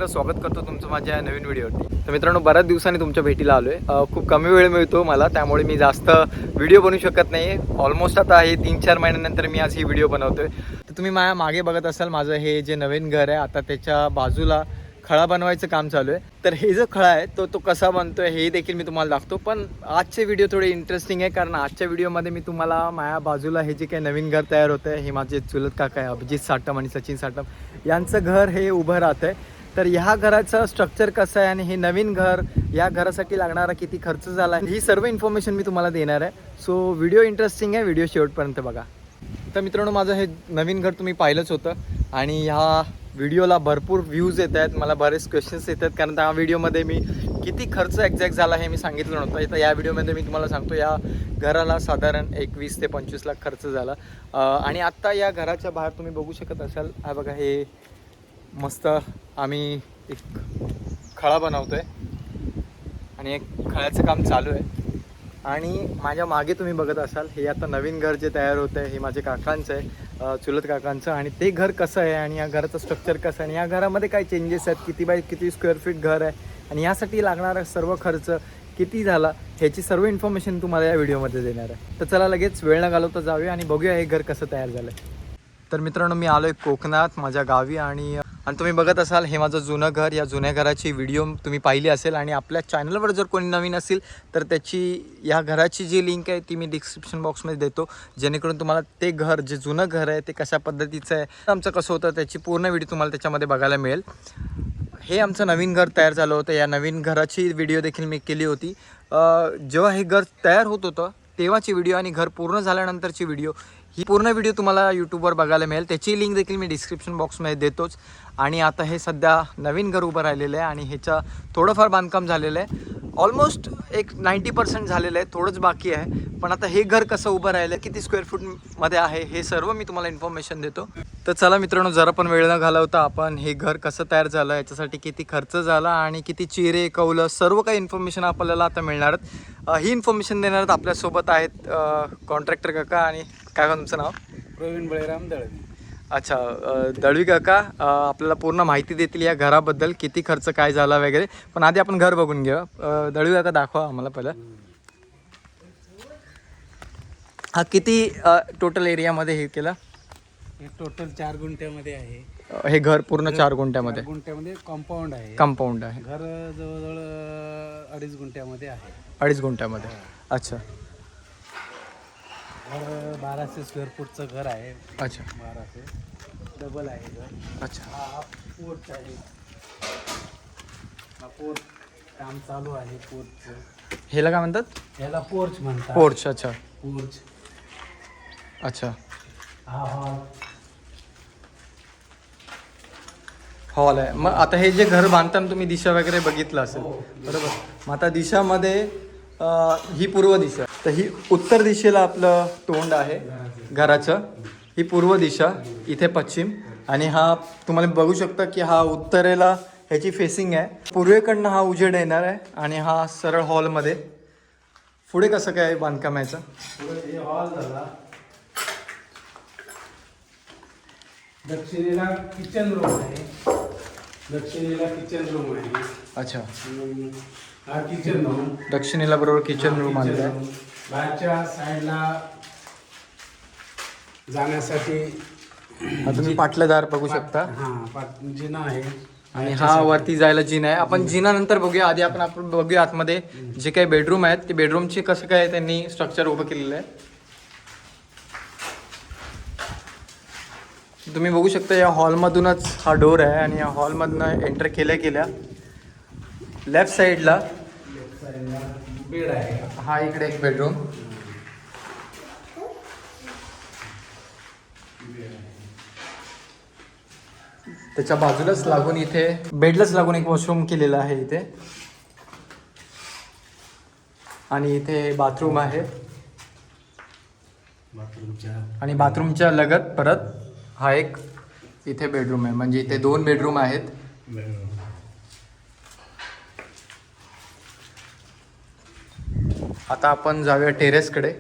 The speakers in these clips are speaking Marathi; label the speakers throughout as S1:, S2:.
S1: सगळं स्वागत करतो तुमचं माझ्या नवीन व्हिडिओवरती। तर मित्रांनो, बऱ्याच दिवसांनी तुमच्या भेटीला आलोय। खूप कमी वेळ मिळतो मला, त्यामुळे मी जास्त व्हिडिओ बनवू शकत नाही। ऑलमोस्ट आता हे 3-4 महिन्यानंतर मी आज ही व्हिडिओ बनवतोय। तर तुम्ही माझ्या मागे बघत असाल, माझं हे जे नवीन घर आहे, आता त्याच्या बाजूला खळा बनवायचं काम चालू आहे। तर हे जो खळा आहे तो कसा बनतोय हे देखील मी तुम्हाला दाखवतो। पण आजचे व्हिडिओ थोडे इंटरेस्टिंग आहे, कारण आजच्या व्हिडिओमध्ये मी तुम्हाला माझ्या बाजूला हे जे काही नवीन घर तयार होतं आहे, हे माझे चुलत काका आहे अभिजित साटम आणि सचिन साटम यांचं घर हे उभं राहतं आहे। तर ह्या घराचं स्ट्रक्चर कसं आहे आणि हे नवीन घर, या घरासाठी लागणारा किती खर्च झाला आहे, ही सर्व इन्फॉर्मेशन मी तुम्हाला देणार आहे। सो व्हिडिओ इंटरेस्टिंग आहे, व्हिडिओ शेवटपर्यंत बघा। तर मित्रांनो, माझं हे नवीन घर तुम्ही पाहिलंच होतं आणि ह्या व्हिडिओला भरपूर व्ह्यूज येत आहेत, मला बरेच क्वेश्चन्स येतात, कारण त्या व्हिडिओमध्ये मी किती खर्च एक्झॅक्ट झाला हे मी सांगितलं नव्हतं। तर या व्हिडिओमध्ये मी तुम्हाला सांगतो, या घराला साधारण 20 ते 25 लाख खर्च झाला। आणि आत्ता या घराच्या बाहेर तुम्ही बघू शकत असाल, हा बघा, हे मस्त आम्ही एक खळा बनवतोय आणि एक खळ्याचं काम चालू आहे। आणि माझ्या मागे तुम्ही बघत असाल, हे आता नवीन घर जे तयार होतं आहे, हे माझे काकांचं आहे, चुलत काकांचं। आणि ते घर कसं आहे आणि या घराचं स्ट्रक्चर कसं आहे आणि या घरामध्ये काय चेंजेस आहेत, किती बाय किती स्क्वेअर फीट घर आहे आणि यासाठी लागणारा सर्व खर्च किती झाला, ह्याची सर्व इन्फॉर्मेशन तुम्हाला या व्हिडिओमध्ये देणार आहे। तर चला लगेच वेळ न घालवता जाऊया आणि बघूया हे घर कसं तयार झालं आहे। तर मित्रांनो, मी आलो आहे कोकणात माझ्या गावी आणि तुम्ही बघत असाल, हे माझं जुनं घर। या जुन्या घराची व्हिडिओ तुम्ही पाहिली असेल आणि आपल्या चॅनलवर जर कोणी नवीन असेल तर त्याची, या घराची जी लिंक आहे ती मी डिस्क्रिप्शन बॉक्समध्ये देतो, जेणेकरून तुम्हाला ते घर, जे जुनं घर आहे ते कशा पद्धतीचं आहे, आमचं कसं होतं, त्याची पूर्ण व्हिडिओ तुम्हाला त्याच्यामध्ये बघायला मिळेल। हे आमचं नवीन घर तयार झालं होतं, या नवीन घराची व्हिडिओ देखील मी केली होती। जेव्हा हे घर तयार होत होतं तेव्हाची व्हिडिओ आणि घर पूर्ण झाल्यानंतरची व्हिडिओ, ही पूर्ण व्हिडिओ तुम्हाला यूट्यूबवर बघायला मिळेल, त्याची लिंक देखील मी डिस्क्रिप्शन बॉक्समध्ये देतोच। आणि आता हे सध्या नवीन घर उभं राहिलेलं आहे आणि ह्याचं थोडंफार बांधकाम झालेलं आहे, ऑलमोस्ट एक 90% झालेलं आहे, थोडंच बाकी आहे। पण आता हे घर कसं उभं राहिलं, किती स्क्वेअर फूटमध्ये आहे, हे सर्व मी तुम्हाला इन्फॉर्मेशन देतो। तर चला मित्रांनो, जरा पण वेळ न घालवता आपण हे घर कसं तयार झालं, याच्यासाठी किती खर्च झाला आणि किती चिरे कौलं, सर्व काही इन्फॉर्मेशन आपल्याला आता मिळणार आहेत। ही इन्फॉर्मेशन देणार आहेत, आपल्यासोबत आहेत कॉन्ट्रॅक्टर काका। आणि काय तुमचं नाव?
S2: प्रवीण बळीराम दळवी।
S1: अच्छा, दळवी काका आपल्याला पूर्ण माहिती देतील या घराबद्दल, किती खर्च काय झाला वगैरे। पण आधी आपण घर बघून घेऊ। दळवी काका, दाखवा आम्हाला पहिलं, हा किती टोटल एरियामध्ये हे केलं?
S2: हे टोटल 4 गुंठ्यामध्ये आहे।
S1: हे घर पूर्ण 4 गुंठ्यामध्ये?
S2: 4 गुंठ्यामध्ये कंपाऊंड आहे।
S1: कंपाऊंड आहे।
S2: घर जवळजवळ 2.5 गुंठ्यामध्ये आहे।
S1: 2.5 गुंठ्यामध्ये? अच्छा।
S2: घर 1200 स्क्वेअर फूटचं घर आहे।
S1: अच्छा,
S2: 1200 डबल आहे घर।
S1: अच्छा।
S2: हा पोर्च आहे, हा पोर्च काम चालू आहे। पोर्चचं
S1: ह्याला काय म्हणतात?
S2: ह्याला पोर्च म्हणतात।
S1: पोर्च? अच्छा,
S2: पोर्च।
S1: अच्छा।
S2: हा
S1: हॉल आहे। मग आता हे जे घर बांधताना तुम्ही दिशा वगैरे बघितलं असेल, बरोबर? मग आता दिशामध्ये ही पूर्व दिशा, तर ही उत्तर दिशेला आपलं तोंड आहे घराचं, ही पूर्व दिशा, इथे पश्चिम, आणि हा तुम्हाला बघू शकता की हा उत्तरेला ह्याची फेसिंग आहे। पूर्वेकडनं हा उजेड येणार आहे आणि हा सरळ हॉलमध्ये। पुढे कसं काय बांधकाम याचं?
S2: पुढे हॉल झाला, दक्षिणेला किचन रूम आहे, दक्षिणेला किचन रूम आहे।
S1: अच्छा,
S2: हा किचन रूम,
S1: दक्षिणेला बरोबर किचन रूम आलेला आहे।
S2: बाहेरच्या साईडला जाण्यासाठी
S1: हा तुम्ही पाटलं बघू शकता,
S2: जिना आहे
S1: आणि हा वरती जायला जिना आहे। आपण जिना नंतर बघूया, आधी आपण बघूया आतमध्ये जे काही बेडरूम आहेत, ते बेडरूमचे कसं काय त्यांनी स्ट्रक्चर उभं केलेलं आहे। तुम्ही बघू शकता, या हॉलमधूनच हा डोर आहे आणि या हॉलमधनं एंटर केल्या लेफ्ट साईडला
S2: बेड आहे।
S1: हा इकडे एक बेडरूम, त्याच्या बाजूलाच लागून इथे बेडलाच लागून एक वॉशरूम केलेला आहे इथे, आणि इथे बाथरूम आहे, आणि बाथरूमच्या लगत परत हा एक इथे बेडरूम आहे, म्हणजे इथे 2 बेडरूम आहेत। आता आपण जाऊया टेरेसकडे।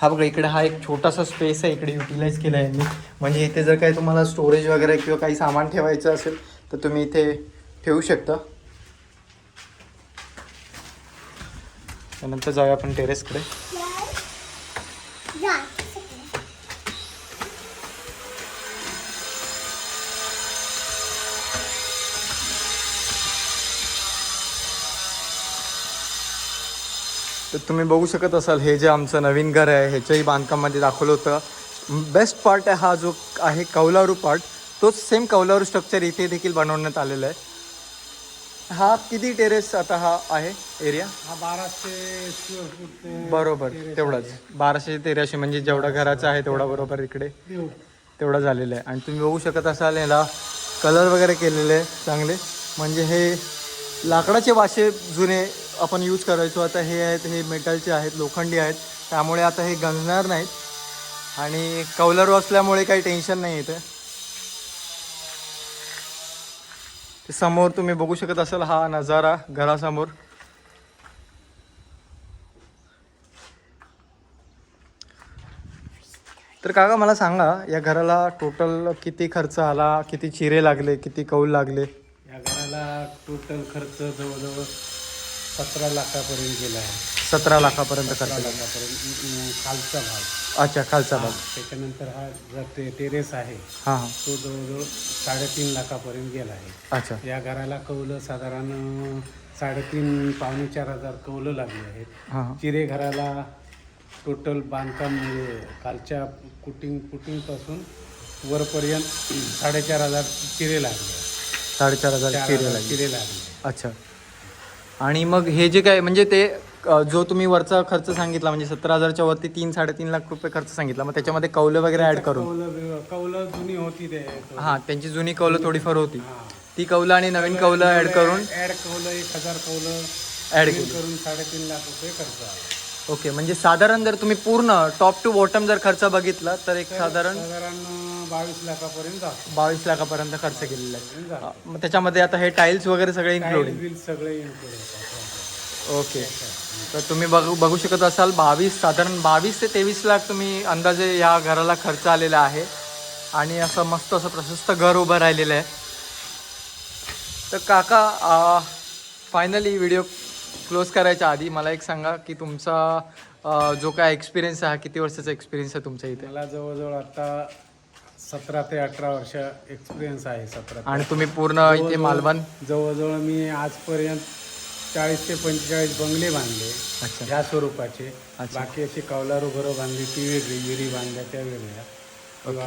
S1: हा बघा इकडे हा एक छोटासा स्पेस आहे इकडे युटिलाइज केला आहे मी. म्हणजे इथे जर काही तुम्हाला स्टोरेज वगैरे किंवा काही सामान ठेवायचं असेल तर तुम्ही इथे ठेवू शकता. त्यानंतर जाऊया आपण टेरेसकडे. तर तुम्ही बघू शकत असाल हे जे आमचं नवीन घर आहे ह्याच्याही बांधकामामध्ये दाखवलं होतं. बेस्ट पार्ट आहे हा जो आहे कौलारू पार्ट, तोच सेम कौलारू स्ट्रक्चर इथे देखील बनवण्यात आलेला आहे. हा किती टेरेस आता हा आहे एरिया?
S2: हा 1200 स्क्वेअर फूट
S1: बरोबर तेवढाच 1200 ते 1300 म्हणजे जेवढा घराचा आहे तेवढा बरोबर इकडे तेवढा झालेला आहे. आणि तुम्ही बघू शकत असाल ह्याला कलर वगैरे केलेले आहे चांगले. म्हणजे हे लाकडाचे वाशे जुने आपण यूज करायचो, आता हे आहेत हे मेटलचे आहेत, लोखंडी आहेत, त्यामुळे आता हे गंजणार नाहीत. आणि कौलारू असल्यामुळे काही टेन्शन नाही येते. समोर तुम्ही बघू शकत असाल हा नजारा घरासमोर. तर काका मला सांगा या घराला टोटल किती खर्च आला, किती चिरे लागले, किती कौल लागले?
S2: या घराला टोटल खर्च जवळजवळ 17 लाखापर्यंत गेला आहे.
S1: 17 लाखापर्यंत खर्च
S2: 17
S1: लागला.
S2: लाखापर्यंत खालचा भाग.
S1: अच्छा खालचा भाग.
S2: त्याच्यानंतर हा जो टेरेस आहे
S1: हां हां.
S2: तो जवळजवळ 3.5 लाखापर्यंत गेला आहे.
S1: अच्छा.
S2: या घराला कौलं साधारण 3.5 पावणे 4 हजार कौलं लागली आहेत.
S1: हां हां.
S2: चिरे घराला टोटल बांधकाम म्हणजे खालच्या पुटिंगपासून वरपर्यंत 4,500 चिरे लागले.
S1: 4,500 चिरे लागले.
S2: चिरे लागले.
S1: अच्छा. आणि मग हे जे काय म्हणजे ते जो तुम्ही वरचा खर्च सांगितला म्हणजे 17,000च्या वरती 3-3.5 लाख रुपये खर्च सांगितला, मग त्याच्यामध्ये कौलं वगैरे ॲड करून
S2: कौलं जुनी होती ते.
S1: हां त्यांची जुनी कौलं थोडीफार होती,
S2: हां.
S1: ती कौलं आणि नवीन कौलं ॲड करून
S2: कौलं 1,000 कौलं
S1: ॲड केली.
S2: करून 3.5 लाख रुपये खर्च आला.
S1: ओके. म्हणजे साधारण जर तुम्ही पूर्ण टॉप टू बॉटम जर खर्च बघितला तर एक साधारण
S2: 22 लाखापर्यंत जातो.
S1: 22 लाखापर्यंत खर्च केलेला आहे. मग त्याच्यामध्ये आता हे टाईल्स वगैरे सगळे इन्क्लुडिंग.
S2: बिल सगळे इन्क्लूड होतात.
S1: ओके. तर तुम्ही बघू शकत असाल साधारण 22 ते 23 लाख तुम्ही अंदाजे या घराला खर्च आलेला आहे. आणि असं मस्त असं प्रशस्त घर उभं राहिलेलं आहे. तर काका फायनली व्हिडिओ क्लोज करायच्या आधी मला एक सांगा की तुमचा जो काय एक्सपिरियन्स आहे, किती वर्षाचा एक्सपिरियन्स आहे तुमच्या इथे?
S2: मला जवळजवळ आता 17 ते 18 वर्ष एक्सपिरियन्स आहे. 17.
S1: आणि तुम्ही पूर्ण इथे मालवण
S2: जवळजवळ मी आजपर्यंत 40 ते 45 बंगले बांधले.
S1: अच्छा.
S2: ह्या स्वरूपाचे.
S1: अच्छा.
S2: बाकी अशी कौलारू घरं बांधली ती वेगळी, विहिरी बांधल्या त्या वेगळ्या, किंवा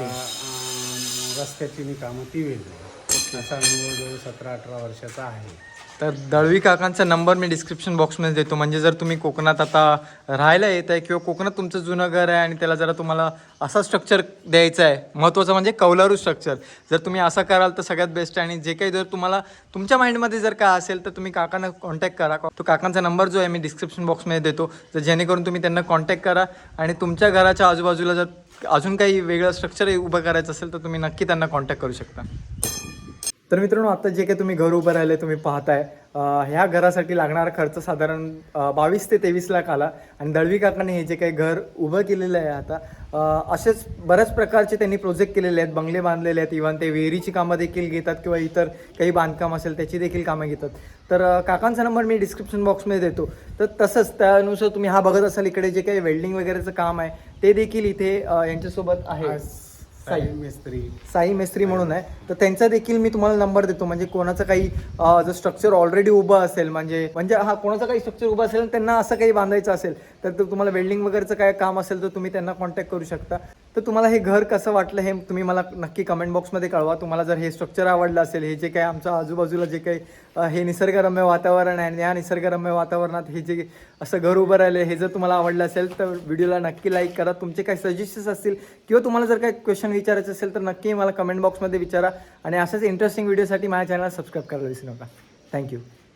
S2: रस्त्याची मी कामं ती वेगळी. असा अनुभव जवळ 17-18 वर्षाचा आहे.
S1: तर दळवी काकांचा नंबर मी डिस्क्रिप्शन बॉक्समध्ये देतो. म्हणजे जर तुम्ही कोकणात आता राहायला येत आहे किंवा कोकणात तुमचं जुनं घर आहे आणि त्याला जरा तुम्हाला असा स्ट्रक्चर द्यायचा आहे, महत्त्वाचं म्हणजे कौलारू स्ट्रक्चर, जर तुम्ही असं कराल तर सगळ्यात बेस्ट आहे. आणि जे काही जर तुम्हाला तुमच्या माइंडमध्ये जर काय असेल तर तुम्ही काकांना कॉन्टॅक्ट करा. तो काकांचा नंबर जो आहे मी डिस्क्रिप्शन बॉक्समध्ये देतो, तर जेणेकरून तुम्ही त्यांना कॉन्टॅक्ट करा. आणि तुमच्या घराच्या आजूबाजूला जर अजून काही वेगळं स्ट्रक्चर उभं करायचं असेल तर तुम्ही नक्की त्यांना कॉन्टॅक्ट करू शकता. तर मित्रांनो आता जे काही तुम्ही घर उभं राहिले तुम्ही पाहताय, ह्या घरासाठी लागणारा खर्च साधारण 22 ते 23 लाख आला. आणि दळवी काकांनी हे जे काही घर उभं केलेलं आहे आता असेच बऱ्याच प्रकारचे त्यांनी प्रोजेक्ट केलेले आहेत, बंगले बांधलेले आहेत, इव्हन ते विहिरीची कामं देखील घेतात किंवा इतर काही बांधकाम असेल त्याची देखील कामं घेतात. तर काकांचा नंबर मी डिस्क्रिप्शन बॉक्समध्ये देतो. तर तसंच त्यानुसार तुम्ही हा बघत असाल इकडे जे काही वेल्डिंग वगैरेचं काम आहे ते देखील इथे यांच्यासोबत आहे साई मेस्त्री म्हणून आहे. तर त्यांचा देखील मी तुम्हाला नंबर देतो. म्हणजे कोणाचं काही जर स्ट्रक्चर ऑलरेडी उभं असेल म्हणजे हा कोणाचं काही स्ट्रक्चर उभं असेल त्यांना असं काही बांधायचं असेल तर तुम्हाला वेल्डिंग वगैरेचं काय काम असेल तर तुम्ही त्यांना कॉन्टॅक्ट करू शकता. तर तुम्हाला हे घर कसं वाटलं हे तुम्ही मला नक्की कमेंट बॉक्समध्ये कळवा. तुम्हाला जर हे स्ट्रक्चर आवडलं असेल, हे जे काही आमच्या आजूबाजूला जे काही हे निसर्गरम्य वातावरण आहे आणि या निसर्गरम्य वातावरणात हे जे असं घर उभं राहिलं हे जर तुम्हाला आवडलं असेल तर व्हिडिओला नक्की लाईक करा. तुमचे काही सजेशन्स असतील किंवा तुम्हाला जर काही क्वेश्चन विचारायचं असेल तर नक्की मला कमेंट बॉक्समध्ये विचारा. आणि अशाच इंटरेस्टिंग व्हिडिओसाठी माझ्या चॅनलला सबस्क्राईब करायला विसरू नका. थँक्यू.